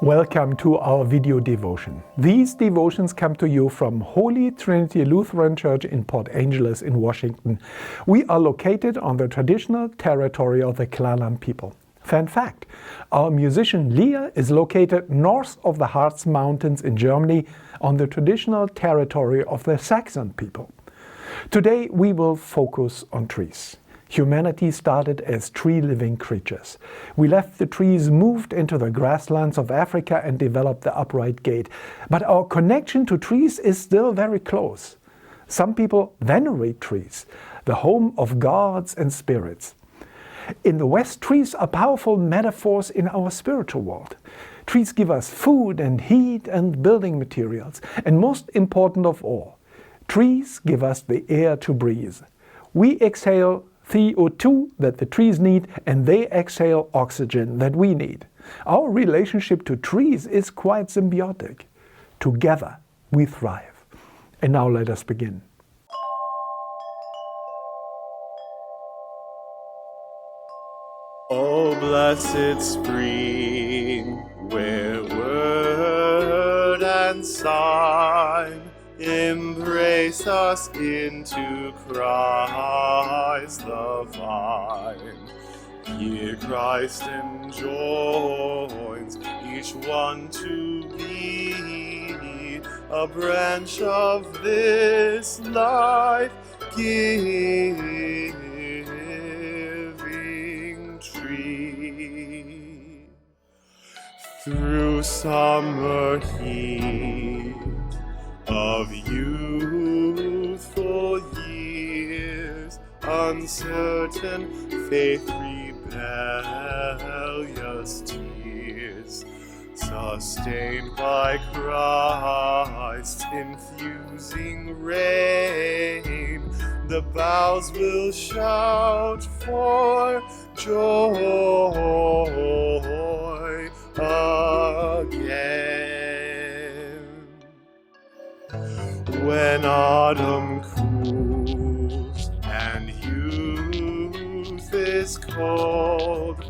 Welcome to our video devotion. These devotions come to you from Holy Trinity Lutheran Church in Port Angeles in Washington. We are located on the traditional territory of the Cunningham people. Fun fact, our musician Leah is located north of the Harz Mountains in Germany on the traditional territory of the Saxon people. Today we will focus on trees. Humanity started as tree-living creatures. We left the trees, moved into the grasslands of Africa and developed the upright gate. But our connection to trees is still very close. Some people venerate trees, the home of gods and spirits. In the West, trees are powerful metaphors in our spiritual world. Trees give us food and heat and building materials. And most important of all, trees give us the air to breathe. We exhale CO2 that the trees need, and they exhale oxygen that we need. Our relationship to trees is quite symbiotic. Together we thrive. And now let us begin. O blessed spring, where word and sign embrace us into Christ the vine. Here Christ enjoins each one to be a branch of this life-giving tree. Through summer heat of youthful years, uncertain faith, rebellious tears, sustained by Christ's infusing rain, the boughs will shout for joy again. When autumn cools and youth is cold,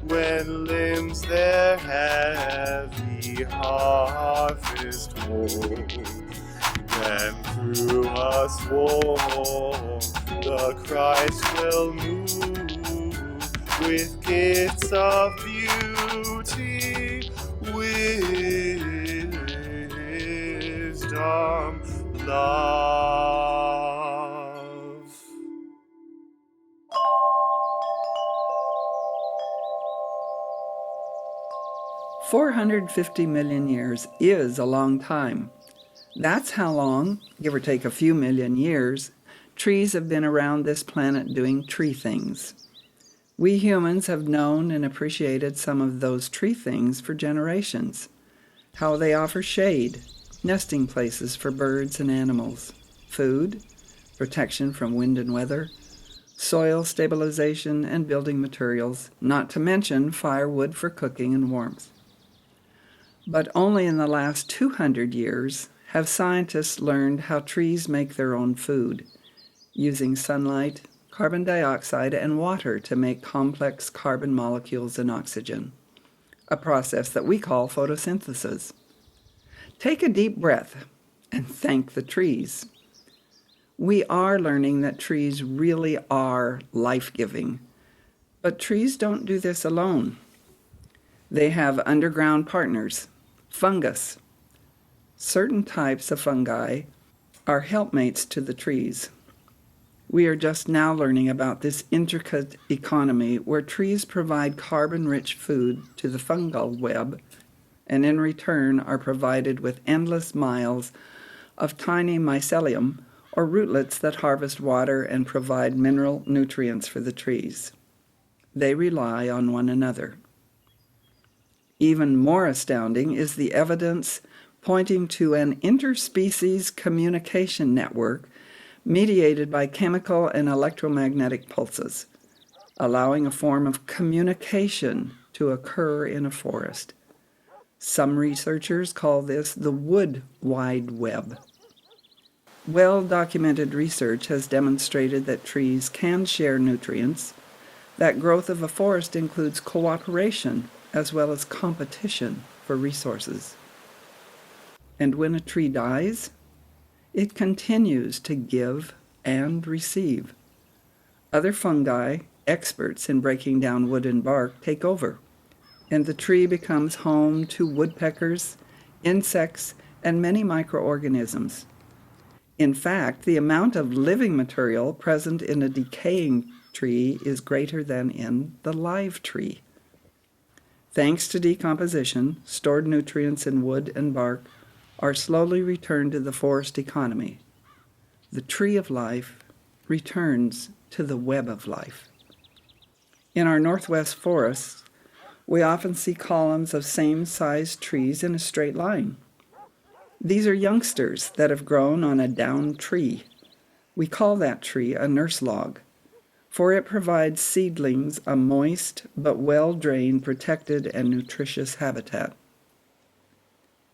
when limbs their heavy harvest hold, then through us warm the Christ will move with gifts of beauty, wisdom, love. $450 million years is a long time. That's how long, give or take a few million years, trees have been around this planet doing tree things. We humans have known and appreciated some of those tree things for generations. How they offer shade, nesting places for birds and animals, food, protection from wind and weather, soil stabilization and building materials, not to mention firewood for cooking and warmth. But only in the last 200 years have scientists learned how trees make their own food, using sunlight, carbon dioxide, and water to make complex carbon molecules and oxygen, a process that we call photosynthesis. Take a deep breath and thank the trees. We are learning that trees really are life-giving, but trees don't do this alone. They have underground partners, fungus. Certain types of fungi are helpmates to the trees. We are just now learning about this intricate economy where trees provide carbon-rich food to the fungal web and in return are provided with endless miles of tiny mycelium or rootlets that harvest water and provide mineral nutrients for the trees. They rely on one another. Even more astounding is the evidence pointing to an interspecies communication network mediated by chemical and electromagnetic pulses, allowing a form of communication to occur in a forest. Some researchers call this the wood wide web. Well-documented research has demonstrated that trees can share nutrients, that growth of a forest includes cooperation as well as competition for resources. And when a tree dies, it continues to give and receive. Other fungi, experts in breaking down wood and bark, take over, and the tree becomes home to woodpeckers, insects, and many microorganisms. In fact, the amount of living material present in a decaying tree is greater than in the live tree. Thanks to decomposition, stored nutrients in wood and bark are slowly returned to the forest economy. The tree of life returns to the web of life. In our northwest forests, we often see columns of same-sized trees in a straight line. These are youngsters that have grown on a downed tree. We call that tree a nurse log, for it provides seedlings a moist but well-drained, protected, and nutritious habitat.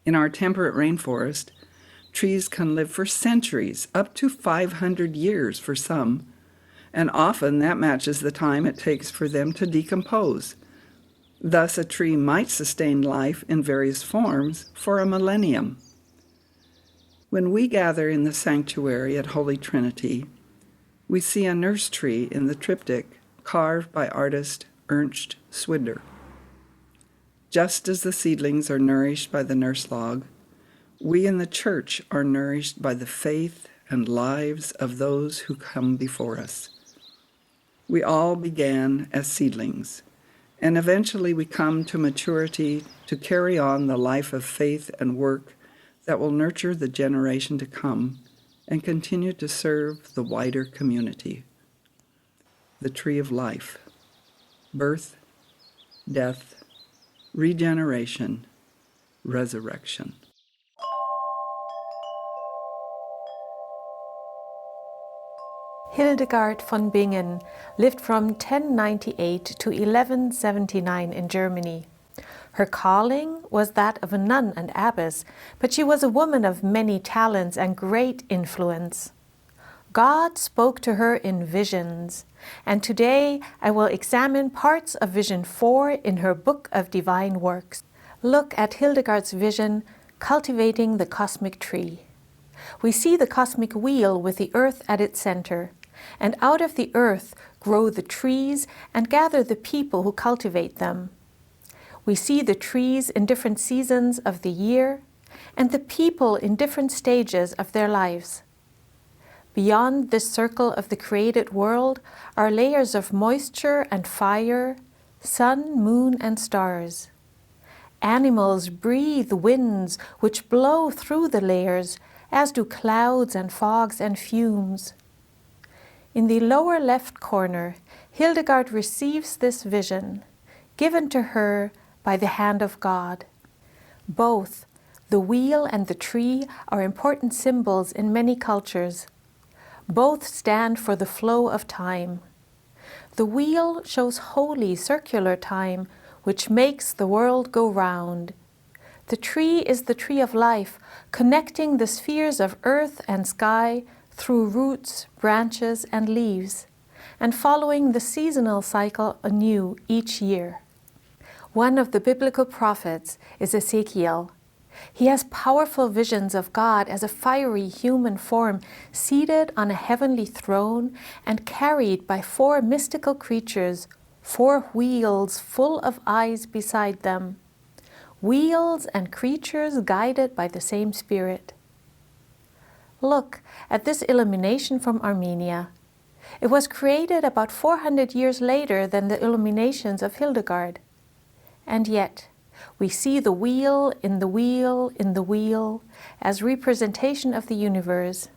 In our temperate rainforest, trees can live for centuries, up to 500 years for some, and often that matches the time it takes for them to decompose. Thus, a tree might sustain life in various forms for a millennium. When we gather in the sanctuary at Holy Trinity, we see a nurse tree in the triptych carved by artist Ernst Swidler. Just as the seedlings are nourished by the nurse log, we in the church are nourished by the faith and lives of those who come before us. We all began as seedlings, and eventually we come to maturity to carry on the life of faith and work that will nurture the generation to come and continue to serve the wider community. The tree of life: birth, death, regeneration, resurrection. Hildegard von Bingen lived from 1098 to 1179 in Germany. Her calling was that of a nun and abbess, but she was a woman of many talents and great influence. God spoke to her in visions, and today I will examine parts of Vision 4 in her Book of Divine Works. Look at Hildegard's vision, Cultivating the Cosmic Tree. We see the cosmic wheel with the earth at its center, and out of the earth grow the trees and gather the people who cultivate them. We see the trees in different seasons of the year, and the people in different stages of their lives. Beyond this circle of the created world are layers of moisture and fire, sun, moon, and stars. Animals breathe winds which blow through the layers, as do clouds and fogs and fumes. In the lower left corner, Hildegard receives this vision, given to her by the hand of God. Both the wheel and the tree are important symbols in many cultures. Both stand for the flow of time. The wheel shows holy circular time, which makes the world go round. The tree is the tree of life, connecting the spheres of earth and sky through roots, branches, and leaves, and following the seasonal cycle anew each year. One of the biblical prophets is Ezekiel. He has powerful visions of God as a fiery human form seated on a heavenly throne and carried by 4 mystical creatures, 4 wheels full of eyes beside them. Wheels and creatures guided by the same Spirit. Look at this illumination from Armenia. It was created about 400 years later than the illuminations of Hildegard. And yet, we see the wheel in the wheel in the wheel as representation of the universe,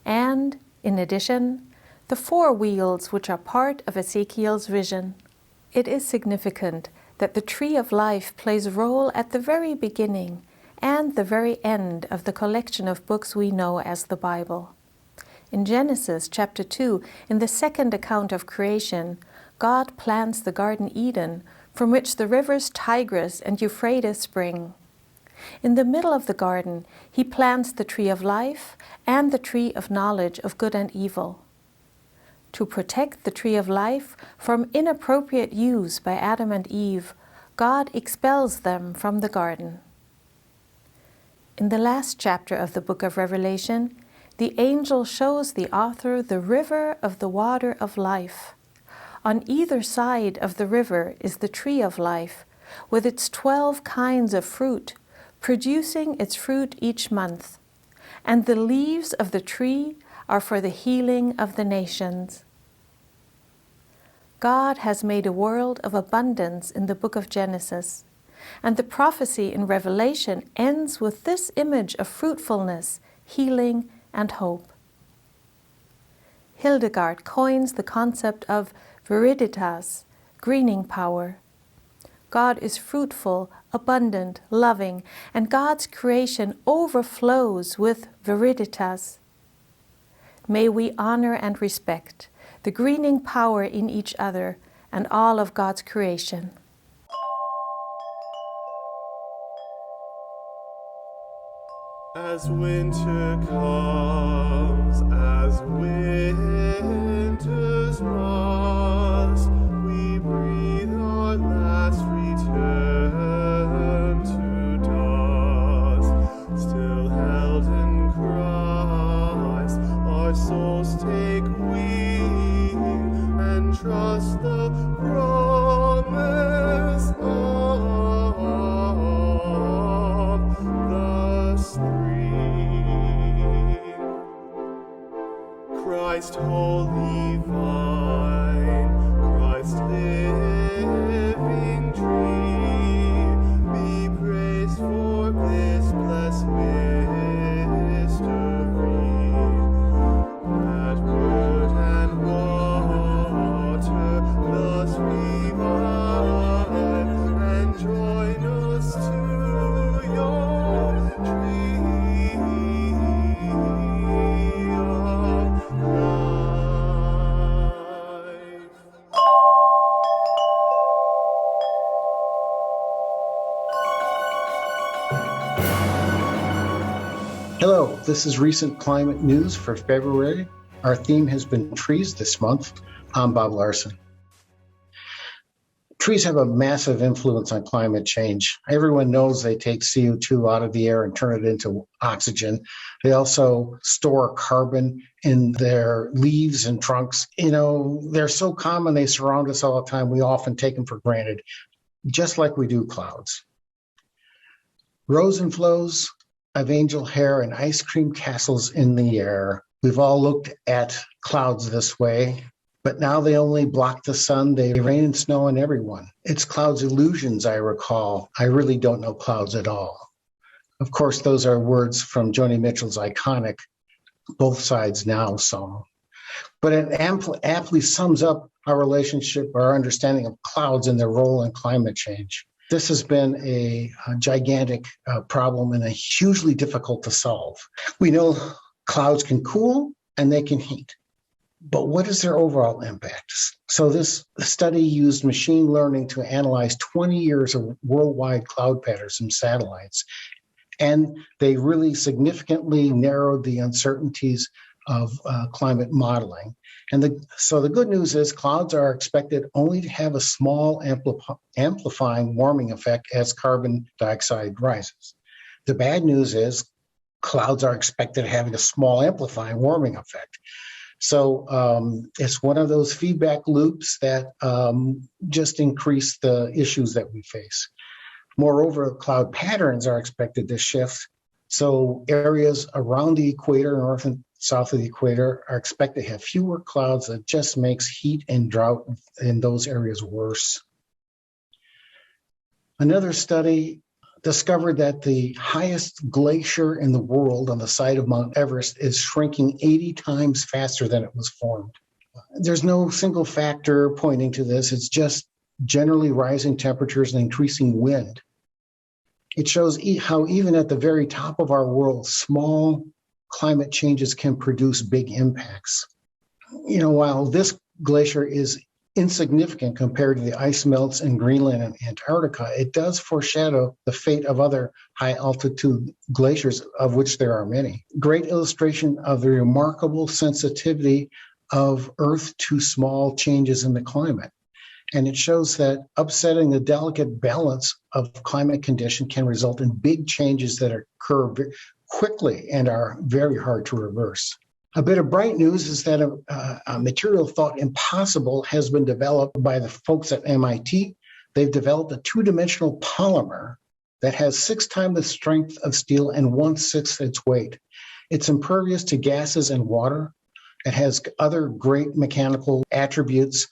and, in addition, the 4 wheels which are part of Ezekiel's vision. It is significant that the tree of life plays a role at the very beginning and the very end of the collection of books we know as the Bible. In Genesis chapter 2, in the second account of creation, God plants the Garden Eden, from which the rivers Tigris and Euphrates spring. In the middle of the garden, he plants the tree of life and the tree of knowledge of good and evil. To protect the tree of life from inappropriate use by Adam and Eve, God expels them from the garden. In the last chapter of the book of Revelation, the angel shows the author the river of the water of life. On either side of the river is the tree of life, with its 12 kinds of fruit, producing its fruit each month. And the leaves of the tree are for the healing of the nations. God has made a world of abundance in the book of Genesis, and the prophecy in Revelation ends with this image of fruitfulness, healing, and hope. Hildegard coins the concept of viriditas, greening power. God is fruitful, abundant, loving, and God's creation overflows with viriditas. May we honor and respect the greening power in each other and all of God's creation. As winter comes, as winter's lost, we breathe our last return to dust. Still held in Christ, our souls take wing and trust the promise of the spring. Christ holy vine, Christ living tree, be praised for this blessed mystery, that word and water thus revive, and join us to your tree of life. Hello, this is recent climate news for February. Our theme has been trees this month. I'm Bob Larson. Trees have a massive influence on climate change. Everyone knows they take CO2 out of the air and turn it into oxygen. They also store carbon in their leaves and trunks. You know, they're so common, they surround us all the time. We often take them for granted, just like we do clouds. Rows and flows of angel hair and ice cream castles in the air. We've all looked at clouds this way, but now they only block the sun. They rain and snow on everyone. It's clouds' illusions, I recall. I really don't know clouds at all. Of course, those are words from Joni Mitchell's iconic Both Sides Now song. But it aptly sums up our relationship, our understanding of clouds and their role in climate change. This has been a gigantic problem and a hugely difficult to solve. We know clouds can cool and they can heat, but what is their overall impact? So this study used machine learning to analyze 20 years of worldwide cloud patterns from satellites, and they really significantly narrowed the uncertainties of climate modeling. And so the good news is clouds are expected only to have a small amplifying warming effect as carbon dioxide rises. The bad news is clouds are expected having a small amplifying warming effect. So it's one of those feedback loops that just increase the issues that we face. Moreover, cloud patterns are expected to shift. So areas around the equator, north and south of the equator, are expected to have fewer clouds. That just makes heat and drought in those areas worse. Another study discovered that the highest glacier in the world on the side of Mount Everest is shrinking 80 times faster than it was formed. There's no single factor pointing to this. It's just generally rising temperatures and increasing wind. It shows how even at the very top of our world, small climate changes can produce big impacts. You know, while this glacier is insignificant compared to the ice melts in Greenland and Antarctica, it does foreshadow the fate of other high altitude glaciers, of which there are many. Great illustration of the remarkable sensitivity of Earth to small changes in the climate. And it shows that upsetting the delicate balance of climate condition can result in big changes that occur quickly and are very hard to reverse. A bit of bright news is that a material thought impossible has been developed by the folks at MIT. They've developed a two-dimensional polymer that has 6 times the strength of steel and 1/6 its weight. It's impervious to gases and water. It has other great mechanical attributes,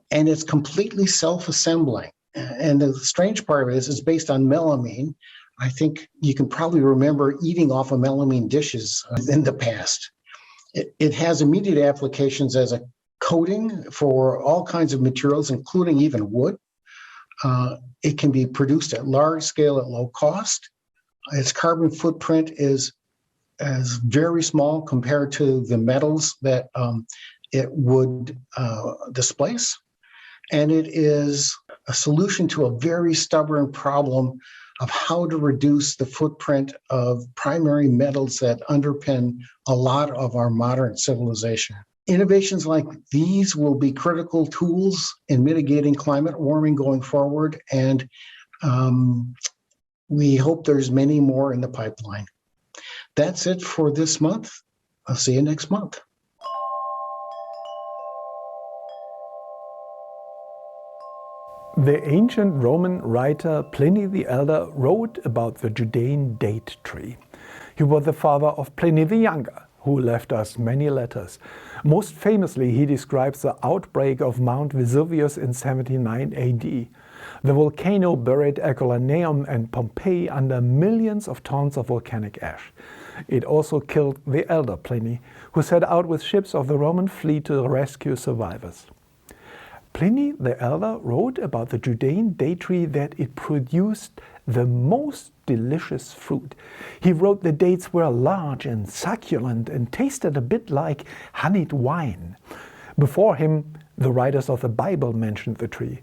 and it's completely self-assembling. And the strange part of it is it's based on melamine. I think you can probably remember eating off of melamine dishes in the past. It has immediate applications as a coating for all kinds of materials, including even wood. It can be produced at large scale at low cost. Its carbon footprint is very small compared to the metals that it would displace. And it is a solution to a very stubborn problem of how to reduce the footprint of primary metals that underpin a lot of our modern civilization. Innovations like these will be critical tools in mitigating climate warming going forward, and we hope there's many more in the pipeline. That's it for this month. I'll see you next month. The ancient Roman writer Pliny the Elder wrote about the Judean date tree. He was the father of Pliny the Younger, who left us many letters. Most famously, he describes the outbreak of Mount Vesuvius in 79 AD. The volcano buried Herculaneum and Pompeii under millions of tons of volcanic ash. It also killed the elder Pliny, who set out with ships of the Roman fleet to rescue survivors. Pliny the Elder wrote about the Judean date tree that it produced the most delicious fruit. He wrote the dates were large and succulent and tasted a bit like honeyed wine. Before him, the writers of the Bible mentioned the tree.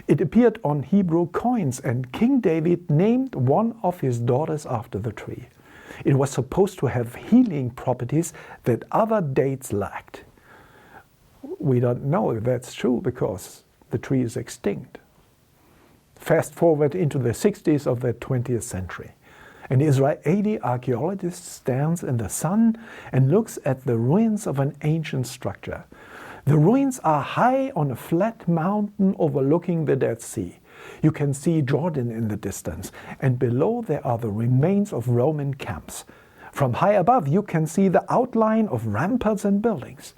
It appeared on Hebrew coins, and King David named one of his daughters after the tree. It was supposed to have healing properties that other dates lacked. We don't know if that's true because the tree is extinct. Fast forward into the 60s of the 20th century. An Israeli archaeologist stands in the sun and looks at the ruins of an ancient structure. The ruins are high on a flat mountain overlooking the Dead Sea. You can see Jordan in the distance, and below there are the remains of Roman camps. From high above you can see the outline of ramparts and buildings.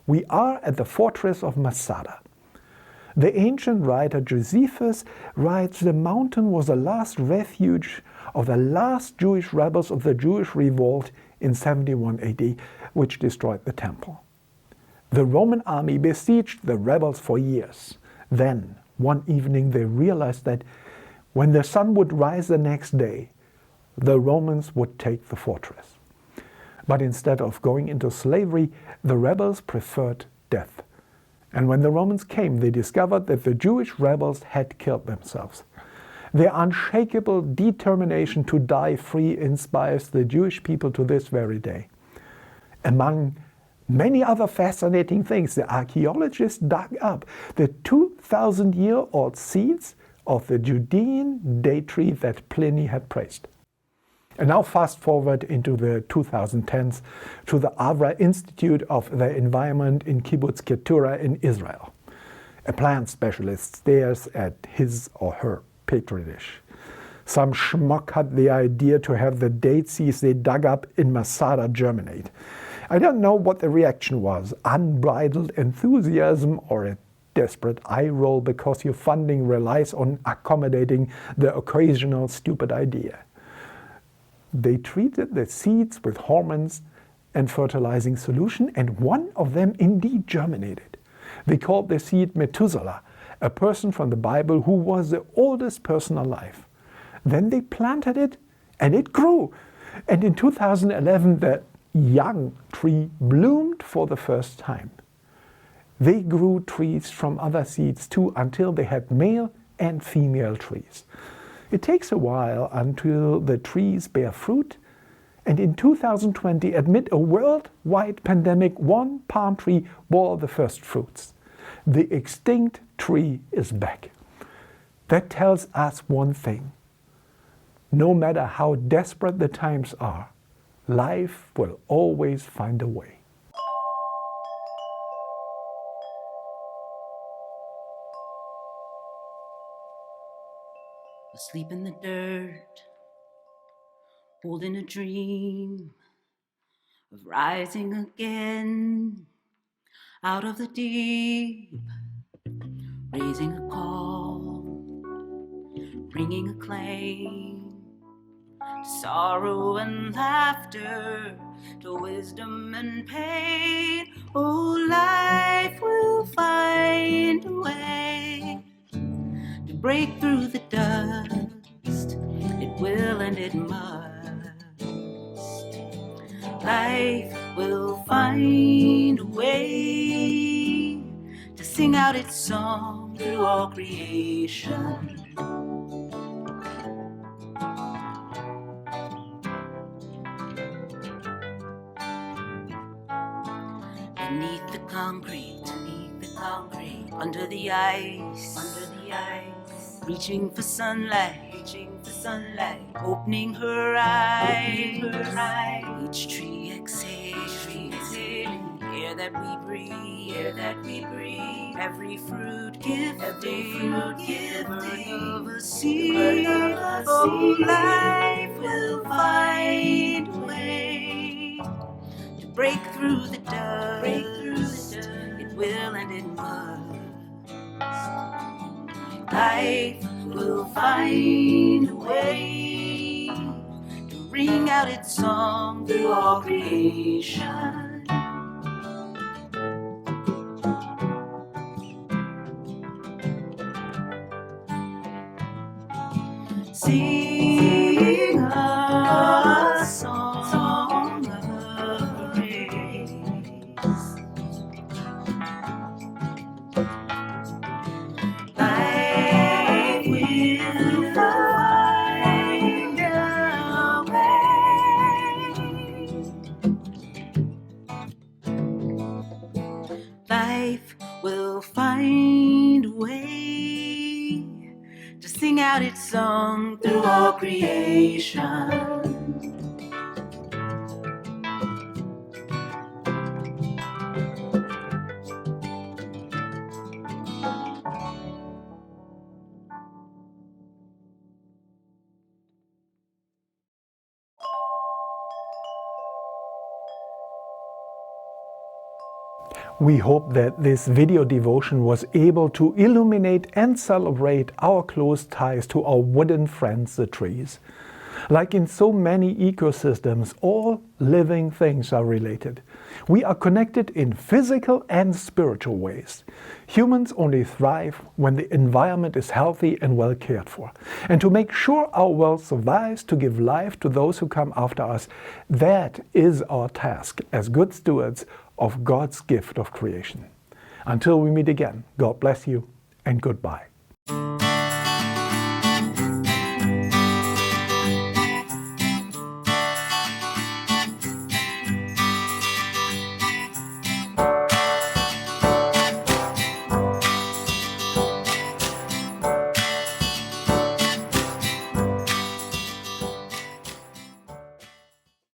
We are at the fortress of Masada. The ancient writer Josephus writes the mountain was the last refuge of the last Jewish rebels of the Jewish revolt in 71 AD, which destroyed the temple. The Roman army besieged the rebels for years. Then, one evening, they realized that when the sun would rise the next day, the Romans would take the fortress. But instead of going into slavery, the rebels preferred death. And when the Romans came, they discovered that the Jewish rebels had killed themselves. Their unshakable determination to die free inspires the Jewish people to this very day. Among many other fascinating things, the archaeologists dug up the 2,000-year-old seeds of the Judean date tree that Pliny had praised. And now fast forward into the 2010s to the Avra Institute of the Environment in Kibbutz Keturah in Israel. A plant specialist stares at his or her petri dish. Some schmuck had the idea to have the date seeds they dug up in Masada germinate. I don't know what the reaction was, unbridled enthusiasm or a desperate eye roll because your funding relies on accommodating the occasional stupid idea. They treated the seeds with hormones and fertilizing solution, and one of them indeed germinated. They called the seed Methuselah, a person from the Bible who was the oldest person alive. Then they planted it, and it grew. And in 2011, the young tree bloomed for the first time. They grew trees from other seeds too until they had male and female trees. It takes a while until the trees bear fruit, and in 2020, amid a worldwide pandemic, one palm tree bore the first fruits. The extinct tree is back. That tells us one thing. No matter how desperate the times are, life will always find a way. Asleep in the dirt, holding a dream of rising again out of the deep, raising a call, bringing a claim to sorrow and laughter, to wisdom and pain. Oh, life will find a way to break through the dust. It will and it must. Life will find a way to sing out its song through all creation. Beneath the concrete, under the ice, reaching for sunlight, opening her eyes. Each tree exhaling, air that we breathe, every fruit gifting, bird of a seed. Oh, life will find a way to break through the dust. It will and it must. Life will find a way to ring out its song through all creation. Sing a song of praise. Life will find a way. Life will find a way to sing out its song through all creation. We hope that this video devotion was able to illuminate and celebrate our close ties to our wooden friends, the trees. Like in so many ecosystems, all living things are related. We are connected in physical and spiritual ways. Humans only thrive when the environment is healthy and well cared for. And to make sure our world survives, to give life to those who come after us, that is our task as good stewards of God's gift of creation. Until we meet again, God bless you and goodbye.